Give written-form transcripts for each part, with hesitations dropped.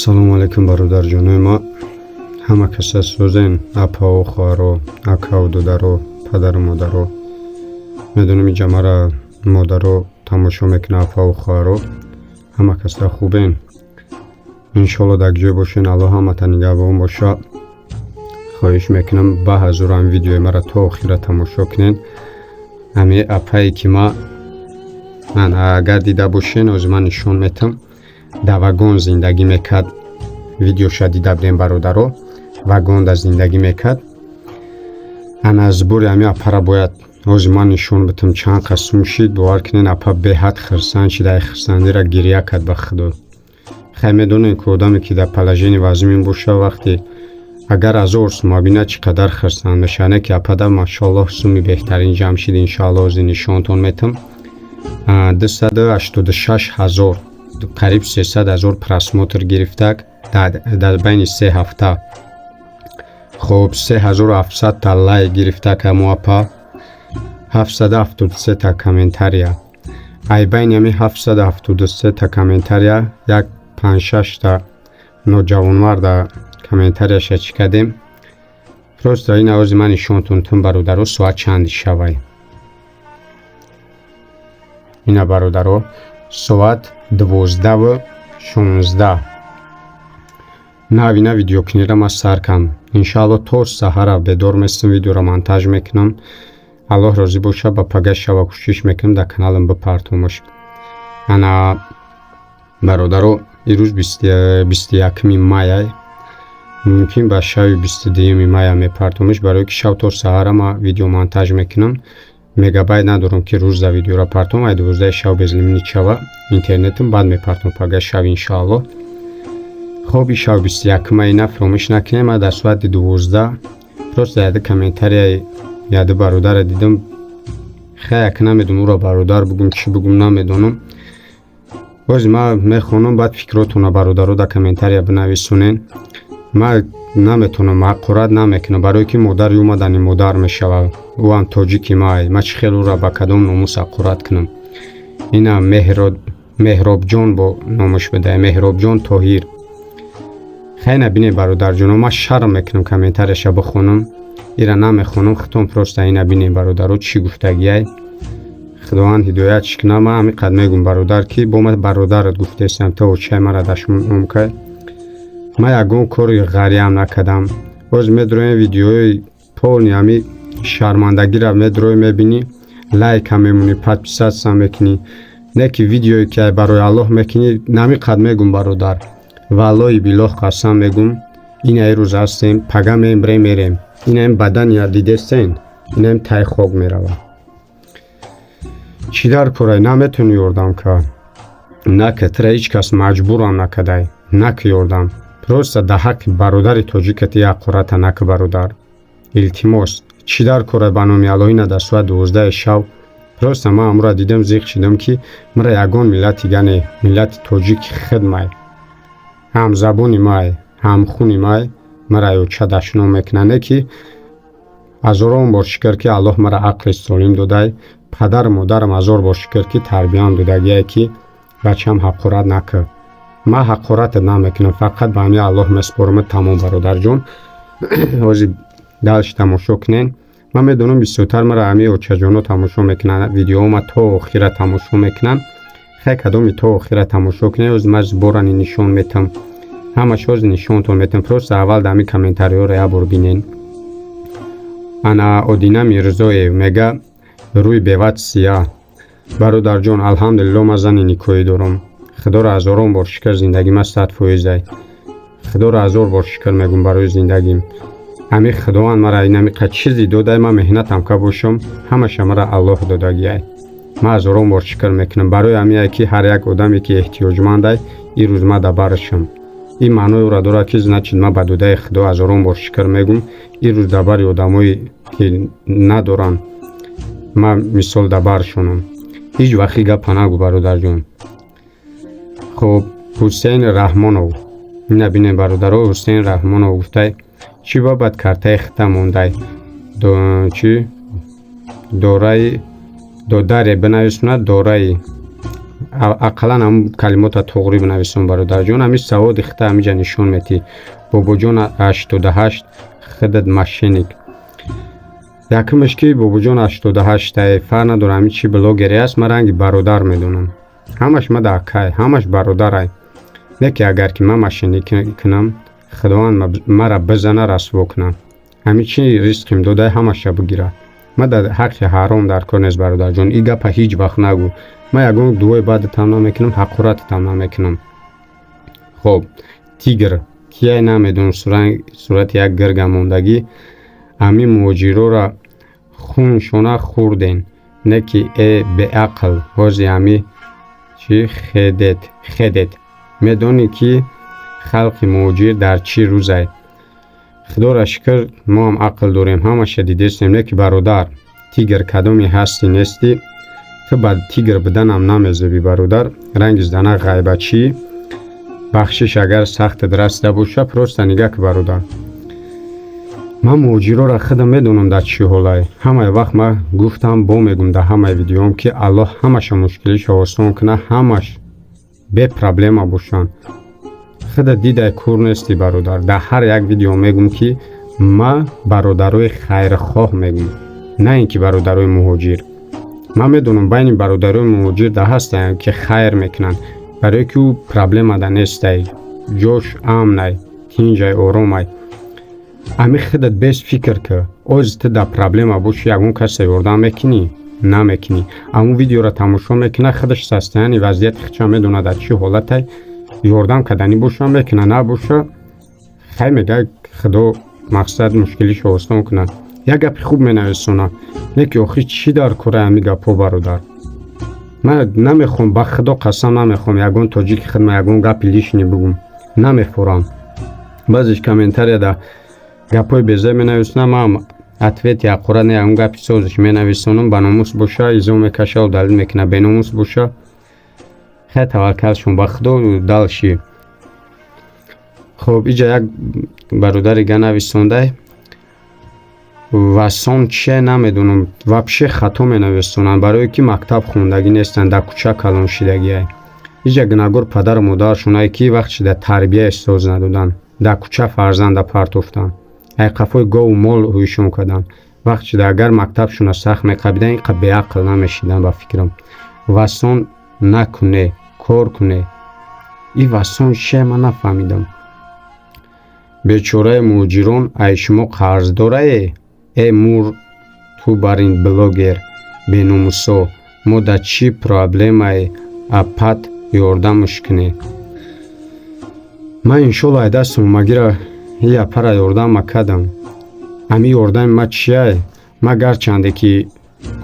салому алайкум бародарҷонои ма. Ҳама каса сӯзен, апао хоҳаро, акао дударо, падару модаро. Медонам инҷа мара модаро тамошо мекунад, апао хоҳаро. Ҳама каса хубен. иншоалло дар ҷой бошен. аллоҳ ҳамата нигаҳбон боша. хоҳиш мекунам ба ҳазур ҳам видеои мара то охира тамошо кунен. ҳаме апае ки ман агар дида бошен ҳозир ман нишон метам. дар вагон зиндагӣ мекард. видеоша дида будем бародаро. вагонда зиндагӣ мекард. ана збори ҳами апара бояд ҳозир ман нишон битам чанд қасм шид. бовар кунен апа беҳад хирсанд шида. хирсандира гирия кард ба худо. хай медонем ки одаме ки дар положени вазмин боша вақте агар 1000 сум бинад чӣ қадар хирсанд мешавад. ки апада машоаллоҳ суми беҳтарин ҷамъ шид. иншоалло ҳозир нишонтон метам. 286,000 қариб 300,000 просмотр гирифтак дар байни 3 ҳафта. хоб 3700 та лайк гирифтак. ҳамо апа 773 та комментария. ай байни ҳами 773 та комментария як 5-6 та ноҷавонмарда комментарияша чӣ кардем. просто ина ҳозир ман нишонтон тун бародаро соат чанди шавай. ина бародаро соат 12:16. навина видеокунира ма сар кам. иншоалло то саҳара бедор местам видеоро монтаж мекунам. аллоҳ розӣ боша ба пага шава кӯшиш мекунам дар каналам бипартомаш. ана бародаро ирӯз 21 май мумкин ба шави 22 май мепартомаш. барои ки шав то саҳара ма видео монтаж мекунам. мегабайт надорам ки рӯза видеоро партом. ай 12 шав без лимит шава интернетам баъд мепартом пага шав иншоалло. хоб и шав 21 май ина фаромӯш накунем. дар соати 12 просто яда комментарияи яда бародарро дидам. хаяк намедонам уро бародар бугум чӣ бугум намедонам. ҳозир ман мехонам баъд фикротонро бародаро дар комментария бинависонен. ман наметонам ҳақорат намекунам барое ки модар юмадани модар мешавад. ӯ ҳам тоҷики май. ман чӣ хел ӯро ба кадом номус ҳақорат кунам. ина меҳробҷон бо номаш бидай. меҳробҷон тоҳир. хай набине бародарҷоно ман шарм мекунам комментарияша бихонам. ира намехонам хитом просто ина бине бародаро чӣ гуфтагиай. худованд ҳидоятш кунад. ман ҳамин қадр мегӯям бародар ки бо ман бародарат гуфтаистам то чай мара дашмон кай. ман ягон кори ғариям накардам. ҳозир медроем видеои полни ҳами шармандагиро медрои мебинӣ. лайка мемунӣ подписатся мекунӣ. не ки видеое ки барои аллоҳ мекунӣ. намин қадр мегӯям бародар. валлои билоҳ қасам мегӯям. ина ирӯз ҳастем пага мемрем мерем. инаим бадания дидестен. инаим тай хок меравад. чӣ дар корай наметавонӣ ёрдам кард. нака тира ҳеҷ кас маҷбурам накардай. нака ёрдам. просто дар ҳаққи бародари тоҷикати ҳақората нака бародар. илтимос чӣ дар корай ба номи аллоҳ. ина дар соат 12 шав просто ман ҳамуро дидам зиқ шидам ки мара ягон миллати гане миллати тоҷики хидмай. ҳамзабони май ҳамхуни май мара ёча дашно мекунад. не ки ҳазорон бор шукр ки аллоҳ мара ақли солим додай. падару модарам ҳазор бор шукр ки тарбиям додагие ки бачаам ҳақорат накард. ман ҳақоратат намекунам. фақат ба ҳамин аллоҳ меспорам. тамом бародарҷон. ҳозир далш тамошо кунен. ман медонам бисёртар мара ҳамин очаҷоно тамошо мекунанд. видеоҳома то охира тамошо мекунанд. хай кадоми то охира тамошо кунед. ҳозир ман зборани нишон метам. ҳамаш ҳозир нишонтон метам. просто аввал дар ҳамин комментариҳоро як бор бинен. ана одина мирзоев мега рӯи бевад сия. бародарҷон алҳамдулиллоҳ ман зани никоҳӣ дорам. худоро ҳазорон бор шукр. зиндагима 100%. худоро ҳазор бор шукр мегӯям барои зиндагим. ҳамин худованд мара инами қад чизе додай. ман меҳнатам ка бошам. ҳамаша мара аллоҳ додагиай. ман ҳазорон бор шукр мекунам барои ҳамине ки ҳар як одаме ки эҳтиёҷмандай ин рӯз ман дар барашам. ин маънои ӯро дорад ки значит ман ба додаи худо ҳазорон бор шукр мегӯям. ин рӯз дар бари одамое ки надоранд ман мисол дар баршонам. ҳеҷ вақти гапа нагӯ бародарҷон. хоб ҳусейн раҳмонов. ина бинем бародаро ҳусейн раҳмонов гуфтай чӣ бобат картаи хита мондай. чӣ дораи додаре бинависонад. дораи اقلا هم کلمات توغری بنویسون برادر جان. همی سواد اخته همی جا نشون میتی. بابا جان 88 خدد ماشینیک. یکمش که بابا جان 88 تایفه نداره، همی چی بلاگری است، من رنگ برادر میدونم. همش ما داکای، همش برادرای. نکی اگر که من ماشینیک کنم خداوند مرا بزنه رسوا کنم. همی چی ریسکیم داده همش بگیره. ما در حق حرام در کار نیست برادر جان. این گپ هیچ وقت نگو. ما یگان دوی بعد تمام میکنم، حقارت تمام میکنم. خب تیگر کیای نمیدون صورت یک گرگ موندگی امی موجیرو را خونشونه خوردین، نکی به عقل وزی امی چی خدت میدونی که خلق موجیر در چی روزه. خدا را شکر ما هم عقل داریم، همه شدیدستیم. نکی برادر تیگر کدومی هستی نیستی، تو بعد تیگر بدن هم نمیزوی برادر. رنگ زدنه غیبه چی بخشش اگر سخت درسته باشه پروست نگه که برادر. من موجیرو را خودم میدونم در چی حالای. همه وقت من گفتم با میگم در همه ویدیوم که الله همش مشکلش آسان کنه، همش به پرابلم باشن. خود دیده کور نیستی برادر. در هر یک ویدیو میگم که ما برادرای خیرخواه میگم، نه اینکه برادرای مهاجر. من میدونم بین برادرای مهاجر ده هستن که خیر میکنن، برای که او پرابلم ده نیسته، جوش امنه، تینجای آرامه. امی خودت بیس فکر که از تو در پرابلم باشی یکون کسی یاردم میکنی؟ نمیکنی. اما ویدیو را تماشا میکنه خودش سستیانی وضعیت خچه میدونه در چی حالته یاردم کدنی باشه میکنه، نباشه خیلی میگه خدا مقصد مشکلیش آسان کنه. یک گپ خوب مینویسونه، نکی آخی چی در کره همی گپا برادر. من نمیخوام، به خدا قسم نمیخوام یگون تاجیک خدمه یگون گپ لیشنی بگم، نمیخورم. بعضیش کامنتری ده گپای بیزه مینویسونه، من اتویت یا قرآن یگون گپی سازش مینویسونم، بناموس باشه ایزو میکشه و دلیل میکنه بیناموس باشه. خیلی توکلشون به خدا و دلشی. خب اینجا یک برادر دیگه نویسونده واسون چه نمیدونم وابشه خطا مینویسونن برای که مکتب خوندگی نیستن، در کوچه کلان شدگی. اینجا گناهگار پدر و مادرشون که وقتی در تربیه استوز ندادن، در کوچه فرزند پرتوفتن، ای قفای گاو و مال هویشون کردن. وقتی در اگر مکتبشون سخت میقبیدن این به عقل نمیشیدن. با فکرم واسون نکنه کار کنه. این واسون چه من نفهمیدم. بیچاره موجیرون ای شما قرض داره ای مور تو برین بلاگر بینوموسو ما در چی پرابلم ای اپت یاردمش کنه. من انشالله ای دستم مگیره یه پره یاردم کدم. امی یاردم ما چیه؟ ما گرچنده که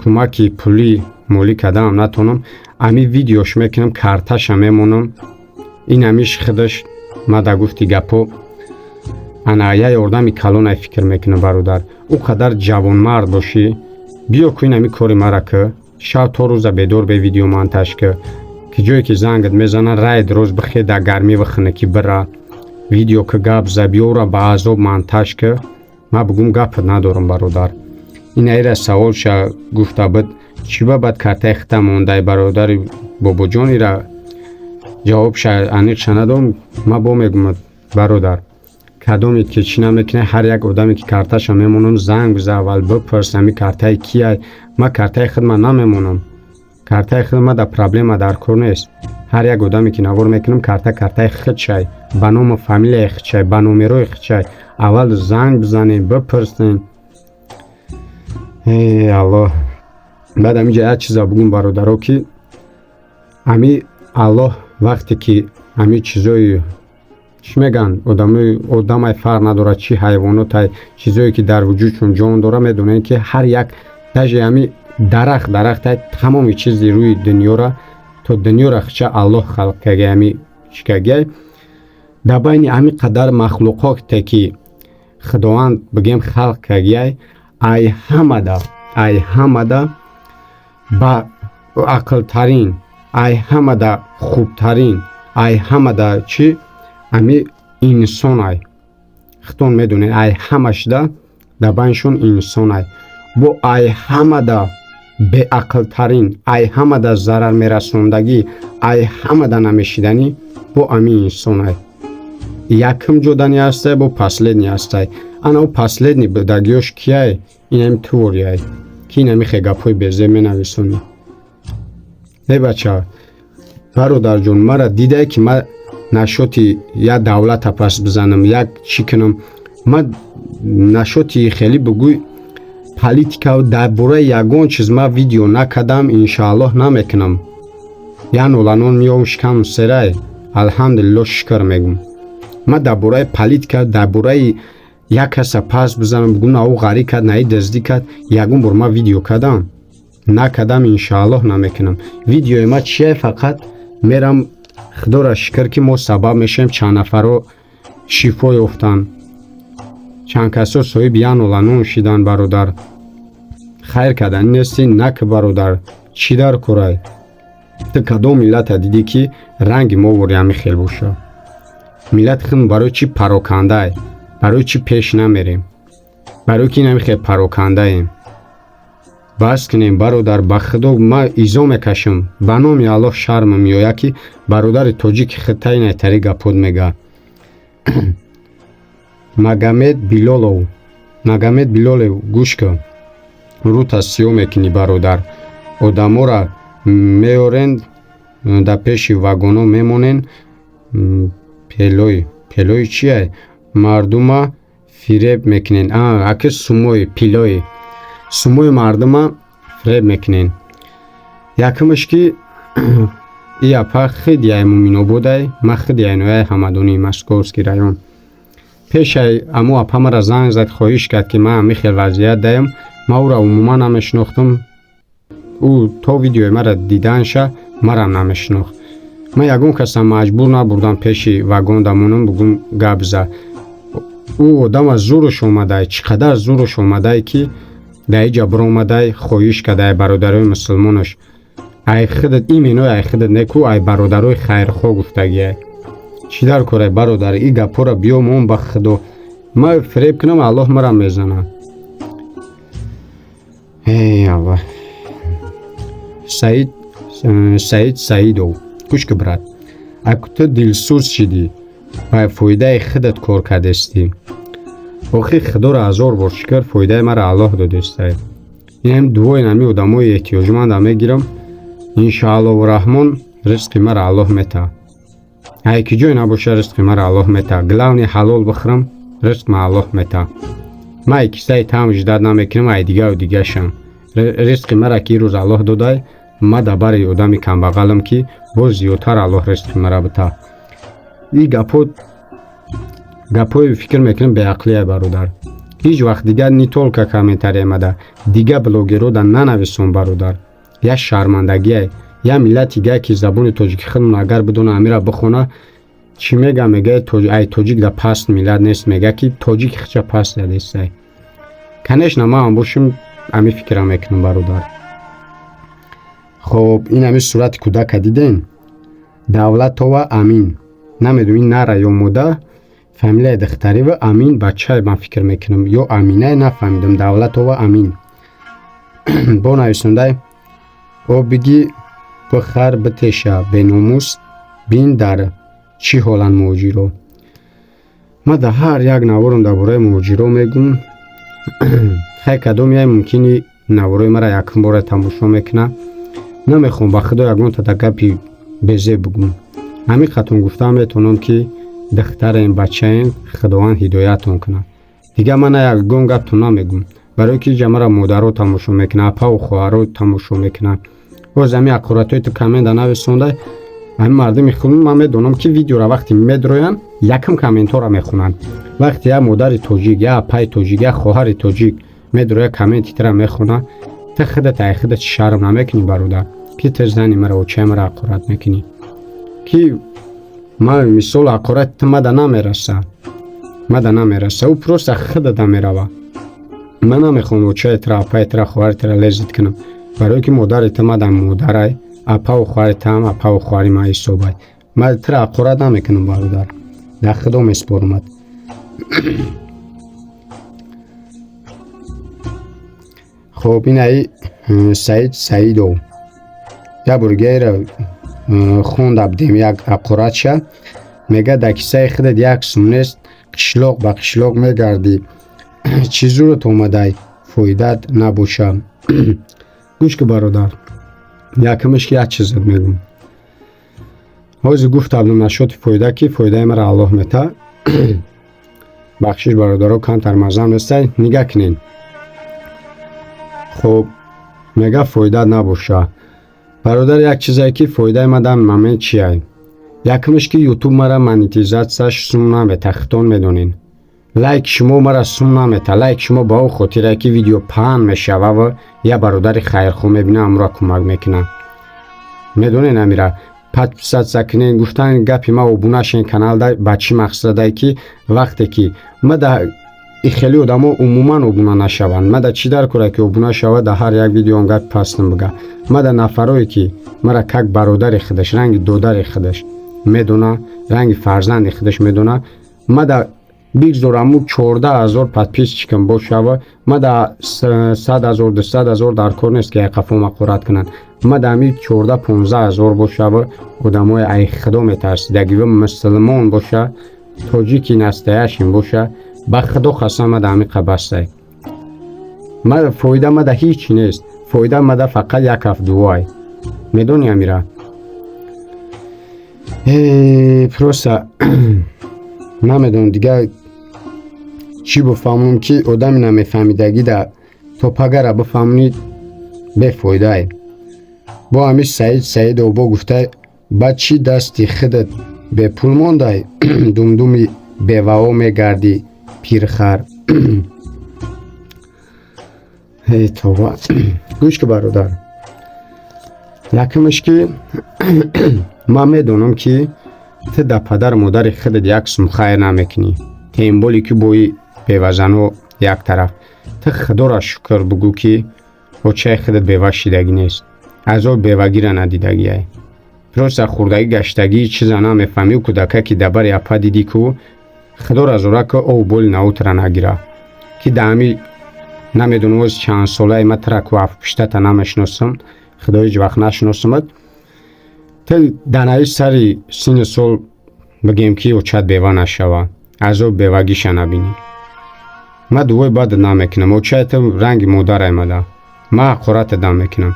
کمکی پولی مولی کدم نتونم، امی ویدیوش میکنم کارتش میمونم. این همیش خودش ما در گفتی گپو انا یه یاردمی کلون فکر میکنم برادر. او قدر جوان مرد باشی بیا کوین همی کاری مرا که شب تا روز بیدار به ویدیو مانتاژ که جایی که زنگت میزنن رای روز بخی در گرمی و خنکی بره ویدیو که گپ زبیو را با عذاب مانتاژ که ما بگم گپ ندارم برادر. این ایره سوال شا گفته بود چی بعد کارت خطه مونده برادر بابا جانی را جواب شا انیق شندم. ما با میگم برادر کدومی که چی نمیکنه هر یک آدمی که کارتش میمونم زنگ بزن اول بپرس همی کارتای کیه. ما کارتای خود من نمیمونم، کارتای خود ما در پرابلم در کار نیست. هر یک آدمی که نوار میکنم کارتای خود شای بنام فامیل خود شای بنام روی خود شای اول زنگ بزنین بپرسین. ای الله. بعد همینجا یک چیزا بگم برادرها که امی الله وقتی که امی چیزای چی میگن آدم فرق نداره چی حیوانات چیزایی که در وجودشون جان داره میدونن که هر یک تاجه همی درخت تمام چیزی روی دنیا را تو دنیا را خچه الله خلق کرده همی چکگه در بین همی قدر مخلوقات که خداوند بگیم خلق کرده ای همه دا با عقل ترین ای همه دا خوب ترین ای همه دا چی امی انسان ای خطون میدونین ای همش دا بینشون انسان ای با ای همه دا беақлтарин, ай ҳамада зарар мерасондагӣ, ай ҳамада намешиданӣ бо амин инсонай. Якм ҷодани ҳастай бо последни ҳастай. Ана последни будагиёш кияй? Инами туворияй, ки инами хе гапҳои безеб менависонӣ. Бача, бародарҷон, мара дидай ки ман нашоти я давлата пас бизанам, як чӣ кунам. Ман нашоти хеле бугӯй политика дар бораи ягон чиз ман видео накардам, иншааллоҳ намекунам. Я ноланон миёвам шикам серай, алҳамдулиллоҳ шукр мегум. Ман дар бораи политика, дар бораи як каса пас бизанам, бигӯ на ӯ ғарӣ кард, на ин дазди кард, ягон бор ман видео кардам? Накардам, иншааллоҳ намекунам. Видеои ман чие? Фақат мерам худора шукр ки мо сабаб мешавем чанд нафаро шифо ёфтанд, чанд касо соҳиби як ноланон шидан. бародар, хайр кардани нести, нак бародар, чӣ дар корай? Ту кадом миллата дидӣ ки ранги мо вори ҳамин хел боша? Миллат хин барои чӣ парокандаи? Барои чӣ пеш намерем? Барои ки ин ҳамин хел парокандаем? бас кунем бародар, ба худо ман изо мекашам. Ба номи Аллоҳ шармам меояд ки бародари тоҷики хита инай тари гапот мега. Магомед Билолов гӯш кун. Рута сиё мекунӣ бародар. Одамора меорен дар пеши вагоно мемонен. Пелои чие? Мардума фиреб мекунен. Аки сумои пилои. Сумои мардума фиреб мекунен. Якмаш ки и апа хидияи Муминободай, ма хидияи нояи Ҳамадонӣ, Московский район. Пешай аму апа мара занг зад, хоҳиш кард ки ман ҳамин хел вазъият даям. Ман ӯро умуман намешинохтам. ӯ то видеои мара диданша марам намешинохт. Ман ягон каса маҷбур набурдам пеши вагон дамонам бугум гап за. ӯ одама зӯруш омадай, чӣ қадар зӯруш омадай ки дар иҷа биромадай хоҳиш кардай бародарои мусулмонаш. Ай худат именои ай худат неку, ай бародарои хайрхоҳ гуфтагиай. Чӣ дар корай бародар? И гапҳоро биёмон ба худо. Ман фиреб кунам, Аллоҳ мара мезанад. Эй Аллоҳ. Саид Саидов гӯш кун брат. Ако ту дилсӯз шидӣ, ба фоидаи худат кор кардестӣ. охир худоро ҳазор бор шукр, фоидаи мара Аллоҳ додестай. Инам дуои нами одамои эҳтиёҷманда мегирам. Иншааллоҳу раҳмон ризқи мара Аллоҳ мета. ай ки ҷой набоша ризқи мара Аллоҳ мета. Главни ҳалол бихӯрам, ризқ ма Аллоҳ мета. ман кисаи таъм ждат намекунам, ай дигаву дигашам. ризқи мара ки ирӯз Аллоҳ додай, ма дар бари одами камбағалам ки боз зиёдтар Аллоҳ ризқи мара бита. И гапҳои фикр мекунам беақлия бародар. ҳеҷ вақт дигар не толка комментариямада дига блогеро да нанависон бародар. я шармандагие, я миллати гай ки забони тоҷики худмон агар бидона амира бихона, чӣ мега? Мега ай тоҷик да паст миллат нест, мега ки тоҷик хича паст ядестай. Конечно ман бошим ами фикра мекунам бародар. хоб ин ами сурати кӯдака диден? Давлатова Амин. намедонам ин нара ё мода. фамилияи духтарива Амин, бачаи ман фикр мекунам, ё Аминае, нафаҳмидам. Давлатова Амин. бо нависондай обиги бихар битеша беномус бин дар чӣ ҳоланд муҳоҷиро. ман дар ҳар як наворам дар бораи муҳоҷиро мегум. хай кадом яй мумкини наворои мара якум бора тамошо мекуна. намехоҳам ба худо ягонта да гапи безеб бигум. ҳамин хатон гуфтам метавонам ки духтарем, бачаем, худованд ҳидоятон кунад. дигар ман ягон гапто намегум. барое ки ҷа мара модаро тамошо мекунад, апаву хоҳаро тамошо мекунад. боз ҳамин ақуратҳои ту коммента нависондай, ҳамин мардуми хунум ман медонам ки видеора вақте медроянд, якум комментора мехунанд. вақте як модари тоҷик, як апаи тоҷик, як хоҳари тоҷик медроя комменти тира мехунад, ту худат ай худат шарм намекунӣ бародар, ки ту зани мара очаи мара ақурат мекунӣ, ки ман мисол ақурати ту мада намераса. ӯ просто худата мерава. ман намехоҳам очаи тира, апаи тира, хоҳари тира лезит кунам. барое ки модари ту мадан модарай, апаву хоҳари там апаву хоҳари ман ҳисобай. ман тира ақурат намекунам бародар. дар худо меспоримад. хоб ин ай Саид Саидов я бургера хунда будем як ақуратша мега дар кисаи худат як сум нест қишлоқ ба қишлоқ мегардӣ чӣ зурат омадай фоидат набоша. гӯш ки бародар якамаш ки як чизат мегум ҳозир гуфтам нашоти фоида ки фоидаи мара аллоҳ мета бахшиш бародаро камтар маззам нестай нигаҳ кинен. хуб мега фоидат набоша бародар як чизае ки фоидаи ма дар момент чияй. якамаш ки ютуб мара монетизатсияш сум намета хитон медонен. лайк шумо мара сум намета. лайк шумо ба ӯ хотирае ки видео паҳн мешава ва я бародари хайрхоҳ мебина амро кӯмак мекунад. медонен амира подписатсия кинен гуфтан гапи ма обунашен канал дай ба чӣ мақсадае ки вақте ки ма да хеле одамо умуман обуна нашаванд ма да чӣ дар кора ки обуна шава да ҳар як видеом гапи пастам бага ма да нафарое ки мара как бародари худаш ранги додари худаш медона ранги фарзанди худаш медона ма да бигзорам 14,000 подписчикам бошава ма да 100,000 200,000 дар кор нест ки айқафома қурат кунанд ма да ами 14-15,000 бошава одамои ай худо метарсидаги ва мусулмон боша тоҷики настаяшин боша ба худо қасам ма да ами қабастай ма фоида ма да ҳеҷ нест. фоида ма да фақат як ҳафт дуой медони амира просто намедонам дигар чӣ бифаҳмам ки одами намефаҳмидаги да то пагара бифаҳмонид бефоидае. бо ҳамиш Саид Саидов бо гуфтай ба чӣ дасти худат бепул мондай думдуми бевао мегардӣ пирхар. това гӯш ки бародар якамаш ки ман медонам ки ту да падару модари худат як сум хайр намекунӣ темболе ки бои бевазану як тараф ту худоро шукр бугӯ ки бочаи худат бева шидагӣ нест азоб бевагира надидагиай просто хурдагӣ гаштагии чиза намефаҳмӣ кӯдака ки дабари апа дидӣ ку худоро зора ки о боли наутра нагира ки даами намедонам оз чанд солаи ма тра ку афпуштата намешиносам худо ҳеҷ вақт нашиносамат ту данаи сари сини сол бигем ки очат бева нашава азоб бевагиша набинӣ ма дуои бад намекунам очаи ту ранги модарай мада ма ҳақората дам мекунам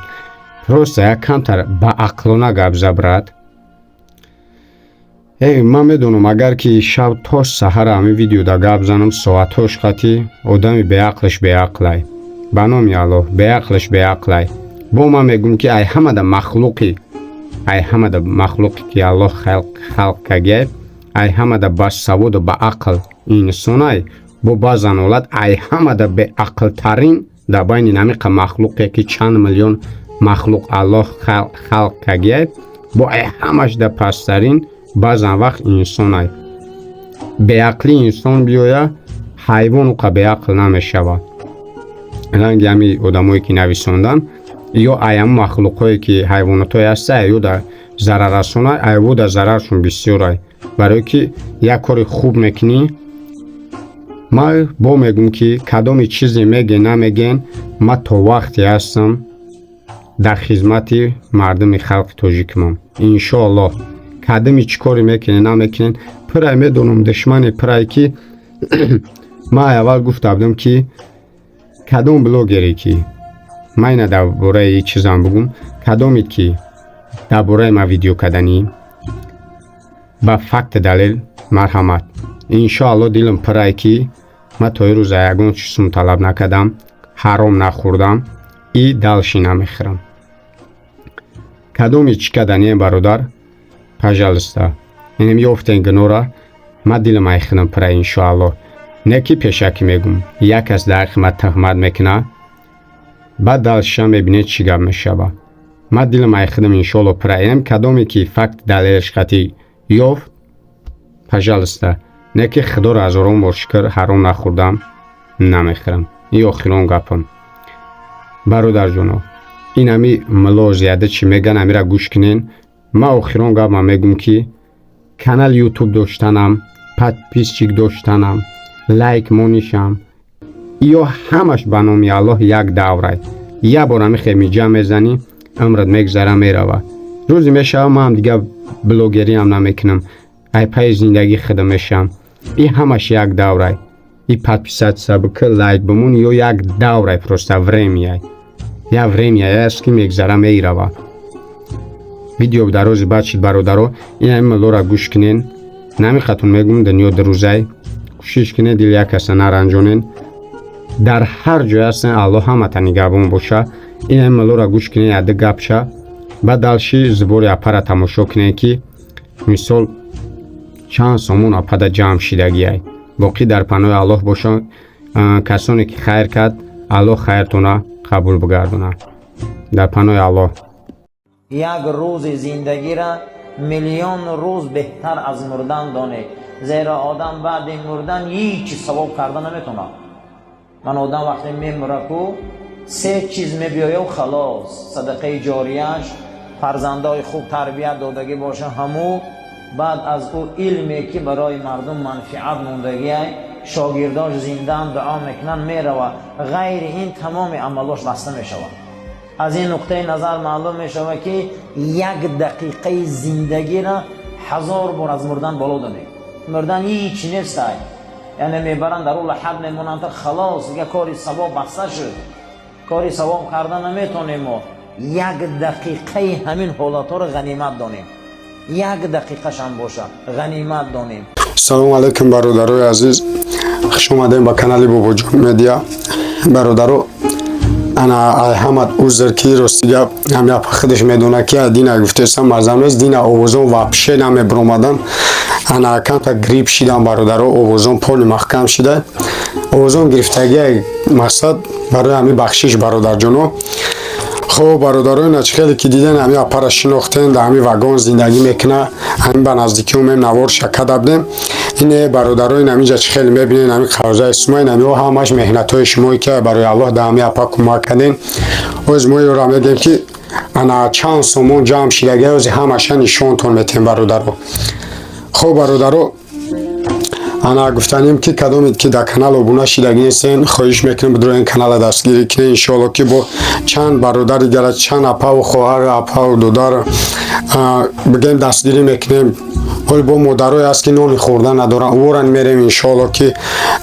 просто як камтар ба ақлона гап забрад. ман медонам агар ки шаб то саҳар ҳами видеода гап занам соатҳош хати одами беақлаш беақлай ба номи аллоҳ беақлаш беақлай бо ман мегӯм ки ай ҳамада махлуқи ки аллоҳ халқ кагиай ай ҳамада басаводу ба ақл инсонай бо баъзан ҳолат ай ҳамада беақлтарин дар байни намиқа махлуқе ки чанд миллион махлуқ аллоҳ халқ кагиай бо ай ҳамаш да пасттарин баъзан вақт инсонай беақли инсон биёя ҳайвон уқа беақл намешава ранги ҳами одамое ки нависондан ё аям махлуқое ки ҳайвонотое ҳастае ё да зараррасонай айво да зараршон бисёрай барое ки як кори хуб мекунӣ ма бо мегӯм ки кадоми чизе меген намеген ма то вақте ҳастам дар хизмати мардуми халқи тоҷикмам иншоаллоҳ кадоми чӣ коре мекунен намекунен пирай медонам душмани пирай ки ма аввал гуфта будам ки кадом блогере ки ма ина дар бораи чизам бугум кадомид ки дар бораи ма видео каданӣ ба факти далел марҳамат иншоаллоҳ дилам пирай ки ма то ирӯза ягон чиз сум талаб накардам ҳаром нахӯрдам и далши намехӯрам кадоми чӣ кадание бародар пожалуйста инем ёфтен гунора ма дилам айхидам пирай иншоаллоҳ не ки пешакӣ мегӯм як кас дар ҳақи ма туҳмат мекуна баъд далшиша мебинед чӣ гап мешава ма дилам айхидам иншоаллоҳ пирай инем кадоме ки факт далелаш қатӣ ёфт пожалуйста не ки худоро ҳазорон бор шукр ҳаром нахӯрдам намехӯрам ин охирон гапам бародарҷоно ин ҳами мулло зиёда чӣ мегӯянд амира гӯш кунен ма охирон гапам мегӯм ки канали ютуб доштанам подписчик доштанам лайк монишам ё ҳамаш ба номи аллоҳ як даврай یه بار همی خیمی جمع میزنی عمرت میگذره میروه. روزی میشه ما هم دیگه بلوگری هم نمیکنم، ای پای زندگی خودم میشم. این همش یک دوره، این подписать سبک لایک بمون یا یک دوره پروسته время. یا время است که میگذره میروه. ویدیو دراز بچید برادرو، این همه لورا گوش کنین. نمیخواتون میگم دنیا دروزه کوشش کنه دیل یک کس نرنجونین. در هر جای هستن الله همه نگهبان باشه. این همه لورا گوش کنه یاده گپ شه. بعد دالشی زبور اپرا تماشا کنه که مثال چند سامون اپدا جمع شدگی. باقی در پناه الله باشه. کسانی که خیر کرد الله خیرتونه قبول بگردونه. در پناه الله. یک روز زندگی را میلیون روز بهتر از مردن دانید، زیرا آدم بعد مردن هیچ ثواب کردن نمیتونه. من آدم وقتی میمیره کو سه چیز میبیایه و خلاص: صدقه جاریش، فرزندای خوب تربیت دادگی باشه همو، بعد از او علمی که برای مردم منفعت موندگی، شاگرداش زندان دعا میکنن میره و غیر این تمام عملاش بسته میشود. از این نقطه نظر معلوم میشود که یک دقیقه زندگی را 1000 بار از مردن بالا دانید. مردن هیچ نیست، یعنی میبرن در اون لحظه میمونن تا خلاص دیگه کاری ثواب بسته شد، کاری ثواب کردن نمیتونیم. ما یک دقیقه همین حالات رو غنیمت دانیم، یک دقیقه شم باشه غنیمت دانیم. سلام علیکم برادرای عزیز، خوش اومدین با کانال بابا جون مدیا. برادرو انا احمد اوزرکی رستیگا هم یا خودش میدونه که دین گفتم مرزم نیست، دین اوزون واپشه نمیبرمادن. انا کانتا گریپ شیدم برادرو، اوزون پول محکم شده. اوزون گرفتگی مقصد برای همین بخشش برادر جونو. خب برادرای نچخیلی که دیدن همین اپرا شناختن در همین واگن زندگی میکنه، همین به نزدیکی هم نوار شکه دبدیم. این برادرای نمیجا چخیلی میبینین همین خوزه اسمای نمی و همش مهنت های شمایی که برای الله در همین اپا کمک کردین. از مایی را میگیم که انا چند سومون جمع شیدگی از همش نشان تون میتیم برادرو. خب برادرو انا گفتنیم که کدامید که در کانال ابونه شدگی نیستین خواهش میکنم بدون این کانال دستگیری کنین. انشالله که با چند برادر دیگر چند اپا و خواهر اپا و دودار بگیم دستگیری میکنیم. ولی با مادرای هست که نون خوردن ندارن ورن میریم انشالله که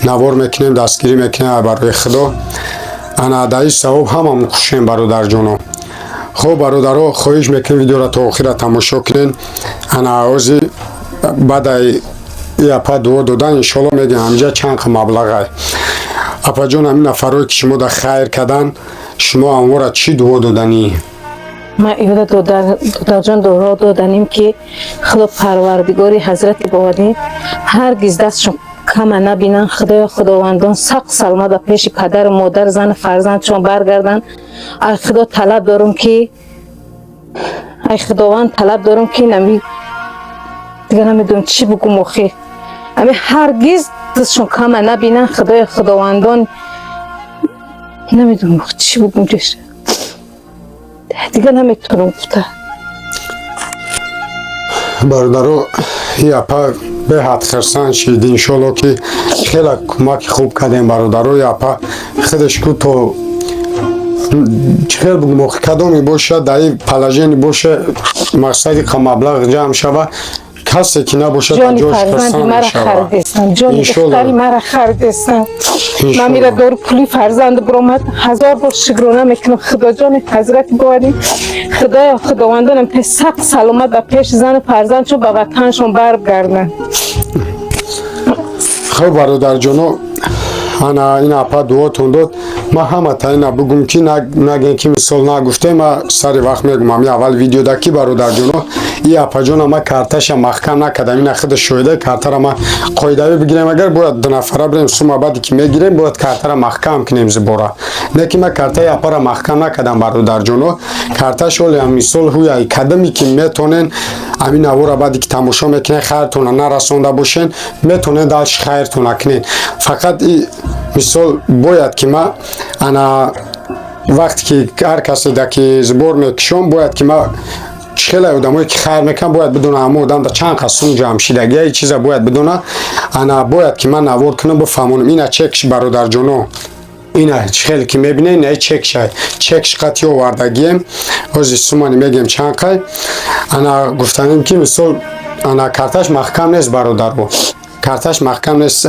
نوار میکنیم دستگیری میکنیم برای خدا. انا دایی ثواب هم خوشیم برادر جونو. خب برادرها خواهش میکنم ویدیو را تا آخر تماشا کنین. انا آوازی بعد یا اپا دو دادن انشالله میگم همجا چند مبلغه. اپا جان همین نفرهایی که شما در خیر کردن شما امورا چی دو دادنی؟ ما ایودا دودر جان دورا دادنیم که خدا پروردگاری حضرت بادی هرگز دستشون کم نبینن. خداوندان سق سلامت در پیش پدر و مادر زن فرزند چون برگردن. ای خدا طلب دارم که ای خداوند طلب دارم که نمی دیگه نمیدونم چی بگم آخه همه هرگز دستشون کم نبینن. خداوندان نمیدونم چی بگم جشه دیگه نمیتونم گفته. برادرو یا اپا به حد خرسان شید انشالله که خیلی کمک خوب کردیم برادرو. یا اپا خودش که تو خیلی بگم کدامی باشه دایی پلاژینی باشه مقصدی که مبلغ جمع شوه کسی که نباشه تا جاش خرسان خردستم. جانی دختری مرا خردستم. من میره دور پولی فرزند برامد 1000 بار شکرانه میکنم خدا جان حضرت باری. خداوندانم پس سق سلامت و پیش زن فرزند چون به وطنشون برگردن. خب برادر جانو انا این اپا دعاتون داد. ما همه تا اینا بگم که نگین که مثال نگفته ما سری وقت میگم همی اول ویدیو دکی برادر جانو این اپا جان ما کارتش محکم نکردم. این خود شویده کارت را ما قاعده بگیریم اگر باید دو نفره بریم سوم بعدی که میگیریم باید کارت را محکم کنیم زبورا. نه که ما کارت اپا را محکم نکردم برادر جانو. کارتش ولی هم مثال هوی کدمی که میتونن همین نوارا بعدی که تماشا میکنین خیرتون نرسونده باشین میتونن دالش خیرتون کنین. فقط مثال باید که ما انا وقتی که هر کسی دکی زبور میکشم باید که ما خیلی آدمایی که خیر میکنم باید بدونه همه آدم در چند قسم جمع شدگی ای چیزا باید بدونه. انا باید که من نوار کنم بفهمونم اینا چکش برادر جانو. اینا خیلی که میبینه نه چک شای چکش قطعی آوردگیم از سومانی میگم چند قای انا گفتنیم که مثل انا کارتش محکم نیست برادرو کارتش محکم نیست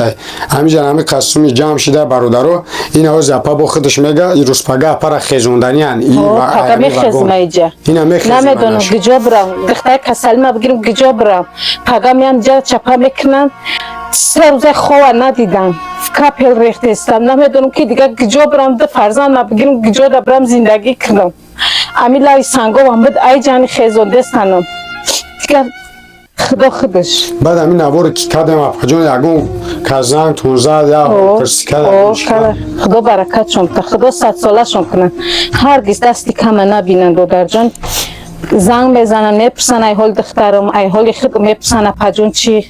همینجا همین قسمی جمع شده برادرو این از اپا با خودش میگه این روسپاگه اپا خیزوندنی ان این پاگا میخیزم ایجا نمیدونم گجا برم دختر کسل ما بگیرم گجا برم پاگا میام جا چپا میکنن سه روزه خواه ندیدم کپل ریخته استم نمیدونم که دیگه گجا برم ده فرزان ما بگیرم گجا ده برم زندگی کنم امی لای سنگو هم بد ای جانی خیزونده استنم دیگه خدا خودش بعد همین نوار که کدم اپاجون یکون کزن تونزد یا ترسیکه خدا برکت شون خدا 100 ساله شون کنن هرگز دستی کم نبینن دادر جان زنگ میزنن میپرسن ای حال دخترم ای حال خود میپرسن اپاجون چی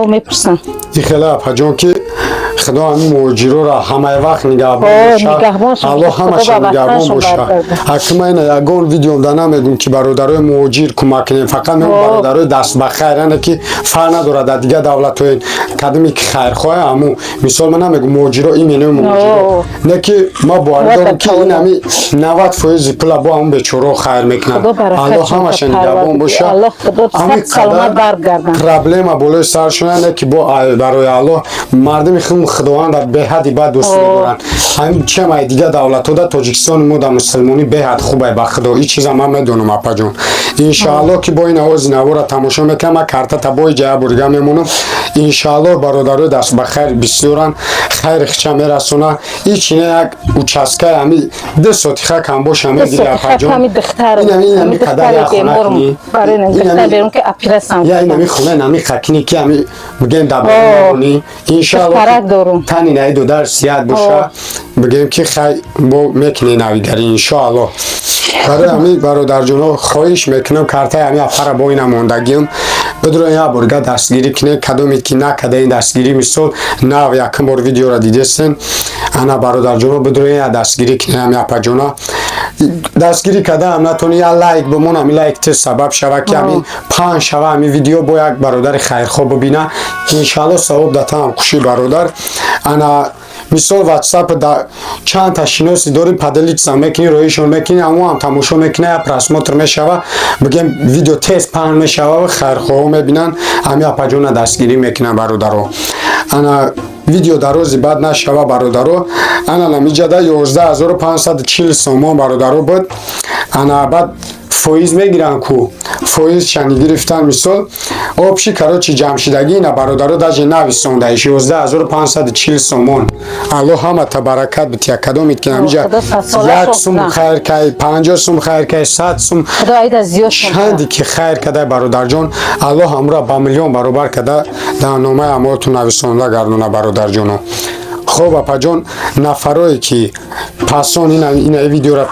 میپرسن این خیلی اپاجون که خدا همین موجیرو را همه وقت نگهبان باشه الله همش نگهبان باشه حکما این یکون ویدیو دانم میگم که برادرای موجیر کمک کنین فقط میگم برادرای دست به خیرانه که فرق نداره در دیگه دولت های کدومی که خیر خواه همو مثال من نمیگم موجیرو این منو موجیرو نه که ما باور دارم که این همی 90% پلا با هم بیچاره خیر میکنن الله همش نگهبان باشه الله خدا صد سلامت برگردن پرابلم بالای سرشون نه که با برای الله مردم خداوند به حدی بعد دوست می‌دارن همین چه مای دیگه دولت‌ها در تاجیکستان مو در مسلمانی به حد خوبه به خدا این چیزا من میدونم اپا جون ان شاء الله که با این آواز نوارا تماشا میکنم کارت تا با جای برگا میمونم ان شاء الله برادرای دست به خیر بسیارن خیر خچا میرسونه هیچ نه یک اوچاسکه همین 2 ساعت کم باشه میگیره اپا جون همین دختر همین دختر که مرم برای دختر برم که اپرسم یا این خونه نمی خاکنی که همین میگن دبانی ان شاء الله تانی نه دو در سیاد باشه بگیم که خیلی با میکنی نویگری انشاءالله برای همین برادر جونو خواهش میکنم کارتای همین افر با این موندگیم بدرون یا برگه دستگیری کنه کدومی که نکده این دستگیری مثل نو یکم بار ویدیو را دیدستین انا برادر جونو بدرون یا دستگیری کنه همین اپا جونا دستگیری کده هم نتونی یا لایک بمون همین لایک تی سبب شوه که همین 5 شوه همین ویدیو با یک برادر خیرخواه ببینه انشاءالله ثواب داتا هم خوشی برادر انا مثال واتساپ دا چند تا شناسی داری پدلیت میکنی رویشون میکنی اما هم تماشا میکنه پرسماتر میشوه بگیم ویدیو تست پهن میشوه خیرخواه میبینن همین اپا جون دستگیری میکنن برادرو انا ویدیو در روزی بعد نشوه برادرو انا نمیجده 11540 سومان برادرو بود انا بعد فویز میگیرن کو فویز چنی گرفتن مثال آبشی کراچی جمشیدگی اینا برادرو داجه نویسونده ایش 11540 سومون الله همه تبرکت بتی کدومیت که نمیجه 1 سوم خیر که 50 سوم خیر که 100 سوم چندی که خیر کده برادر جون الله همرا با میلیون برابر کده در نامه اماتو نویسونده گردونه برادر جونو خوب اپا جون نفرایی که پاسون این ویدیو را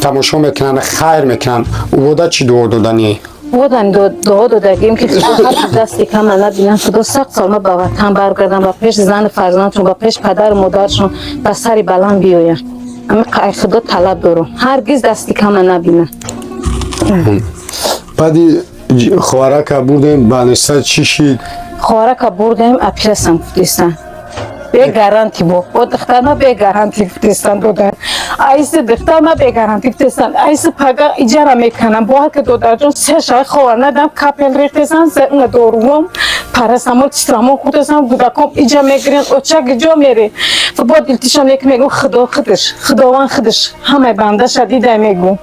تماشا میکنن خیر میکنن بوده چی دعا دادنی؟ بودن دعا دادگیم که هر دستی کم نبینن خدا 100 سال ما با وطن برگردن و پیش زن فرزندشون و پیش پدر و مادرشون به سری بلند بیاین اما خدا طلب دارم هرگز دستی کم نبینن بعدی خوارک بردیم بانسته چی شید؟ خوارک بردیم اپرسم گفتیستن به گارانتی با دختر ما به گارانتی گفتیستن دادن ایس دختر ما به گارانتی گفتیستن ایس پاگا اجاره میکنم با که دادر جون 3 شای خوار ندم کپل ریختیستن زن دوروم پاراسامول چترامو خودسام بوداکم اجاره میگیرن اوچا جا میری و با دلتشان یک میگم خدا خودش خداوند خودش همه بنده شدیده میگم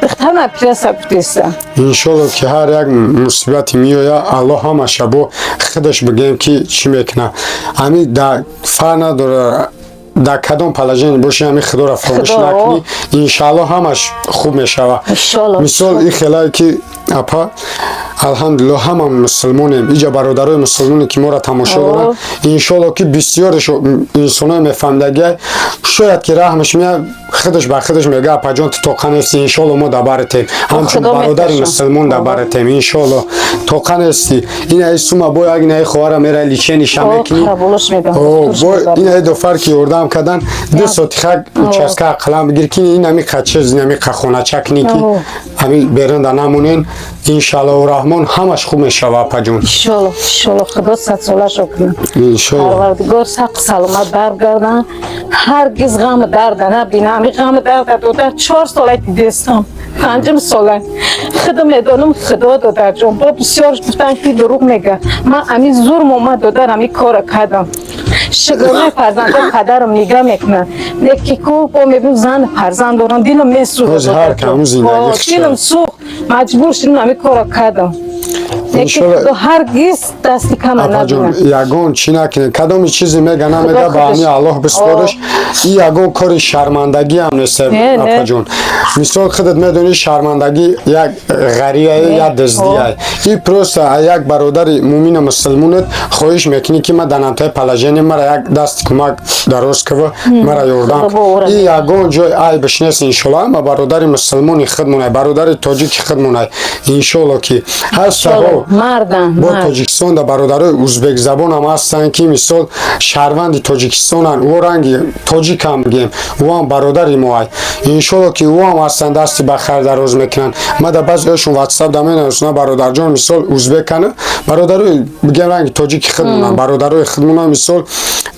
دختر ما پرسا گفتیستن انشالله که هر یک مصیبتی میآید الله همش با خودش بگیم که چی میکنه همین در فرق نداره در کدام پلاژن باشه همین خدا را فراموش نکنی انشالله همش خوب میشوه مثال این خیلی که اپا الحمدلله همه مسلمانیم اینجا برادرای مسلمانی که ما را تماشا دارن انشالله که بسیارش انسانای میفهمدگی شاید که رحمش میاد خودش به خودش میگه اپا جان تو قنستی انشالله ما دبرتیم همچون برادر مسلمان دبرتیم انشالله تو قنستی این ایسوما با اگه نه خواره میره لیچه نشم میکنی با این دو فرق یوردم کردن 2 ساعت خک چسکا قلم بگیر که این همی خچز نمی خونه چکنی که همی برنده نمونین иншаллоҳу раҳмон ҳамаш хуб мешава апаҷон. иншолло худо садсолашо кунад. Иншолло. парвардигор сақ саломат баргарданд, ҳаргиз ғам дарда набинам. ғам дарда додар 4 сола ки дестам, 5 сола худо медонам. худо додарҷон бо бисёр гуфтанд ки дурӯғ мегӯяд. ман ами зурм омад додар ами кора кардам. шигонаи фарзандо падарам нигоҳ мекунад. неки ку бо мебинам зан фарзанд дорам, дилам месӯхад. дилам сӯхт, маҷбур шудам ами кора кардам. неки худо ҳаргиз дасти кама апаҷон набинад. ягон чӣ накунед, кадоми чизе мега намега ба ами Аллоҳ биспориш. И ягон кори шармандагӣ ҳам нест апаҷон. мисол худат медонӣ шармандагӣ як ғарияе як дыздияе. И просто як бародари муъмини мусулмонат хоҳиш мекунӣ ки ман дар намтаи положение мара як дасти кӯмак дароз кава, мара ёрдам. И ягон ҷой айбаш нест. иншолло ҳама бародари мусулмони худ монай, бародари тоҷики худ монай. иншолло ки ҳастаҳо бо Тоҷикистон да бародарои узбек забон ҳам ҳастанд ки мисол шаҳрванди Тоҷикистонан, ӯ ранги тоҷик ҳам гем, ӯ ҳам бародари моай. иншолло ки ӯ ҳам ҳастанд дасти ба хайр дароз мекунанд. ман да баъзеҳошон ватсап да менависонам бародарҷон мисол узбекана, бародарои бигем ранги тоҷики худ монанд, бародарои худ монанд. мисол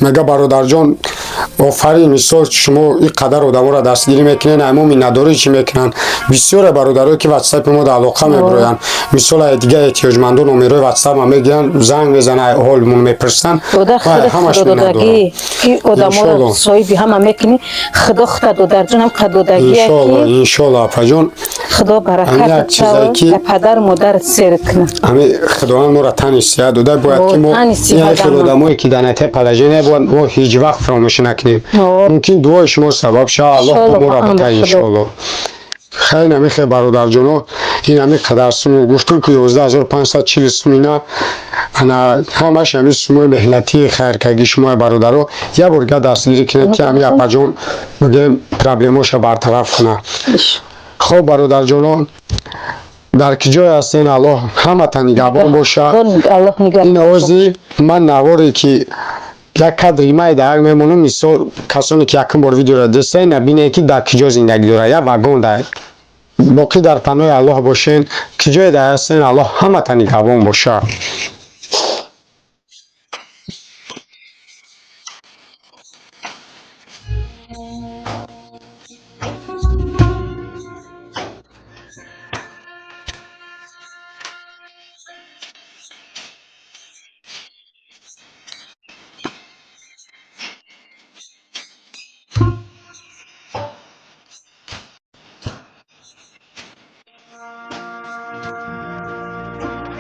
мега бародарҷон офарин, мисол шумо ин қадар одаморо дастгирӣ мекунед, мо миннатдорӣ чӣ мекунанд. бисёре бародарое ки ватсапи мо да алоқа мебироянд. мисол дига эҳтиёҷмандон номерои ватсапа мегиранд, занг мезананд, ҳолмон мепурсанд. ҳамаш миннатдорам. одаморо соҳиби ҳама мекунӣ. худо худа додарҷонам қадодагия ки иншолло апаҷон. худо баракат ба падар модар серт кунад. ами худованд моро тани сиҳат дода. бояд ки мо хел одамое ки дар натиҷаи положение бояд мо ҳеҷ вақт фаромӯш накунем. мумкин дуои шумо сабаб шава. Аллоҳ моро битад иншолло. خیلی نمیخواه برادرجانو این همی قدر سومو گفتم که 11540 سومینا انا همش همی سومو مهنتی خیرکگی شما برادرو یه برگه دستگیری کنه که همی اپا جون بگه پرابلموش برطرف کنه. خب برادرجانو در کجای هستین الله همه تا نگهبان باشه. این آوازی من نواری که یک کادری مای در میمونم مثال کسانی که یکم بار ویدیو را دستن نبینه که در کجا زندگی داره یا واگن داره باقی در پناه الله باشین کجای در هستین الله همه تا نگهبان باشه.